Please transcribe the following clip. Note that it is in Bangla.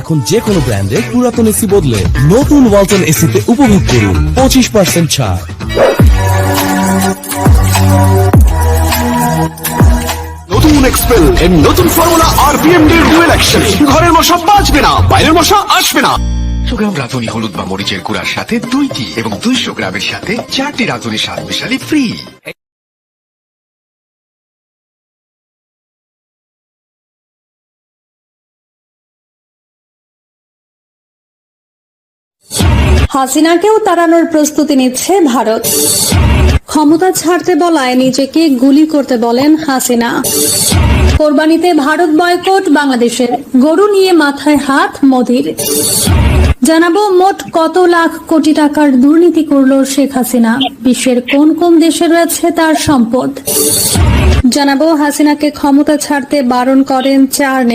এখন যে কোনো ব্র্যান্ডের পুরাতন এসি বদলে নতুন ওয়ালটন এসিতে উপভোগ করুন 25% ছাড়। নতুন এক্সপেল এর নতুন ফর্মুলা আর বিএমডি ডুয়েল অ্যাকশন। ঘরের মশা বাঁচবে না, বাইরের মশা আসবে না। 100 গ্রাম রাঁধুনি হলুদ বা মরিচের গুঁড়ার সাথে 2টি এবং 200 গ্রামের সাথে 4টি রাঁধুনি স্বাদ মিশালি ফ্রি। হাসিনাকেও তাড়ানোর প্রস্তুতি নিচ্ছে ভারত। ক্ষমতা ছাড়তে বলায় নিজেকে গুলি করতে বলেন হাসিনা। কোরবানিতে ভারত বয়কট বাংলাদেশের, গরু নিয়ে মাথায় হাত মোদির। জানাবো মোট কত লাখ কোটি টাকার দুর্নীতি করল শেখ হাসিনা, বিশ্বের কোন কোন দেশে রয়েছে তার সম্পদ। জানাবো হাসিনাকে ক্ষমতা ছাড়তে বারণ করেন 4 নেতা।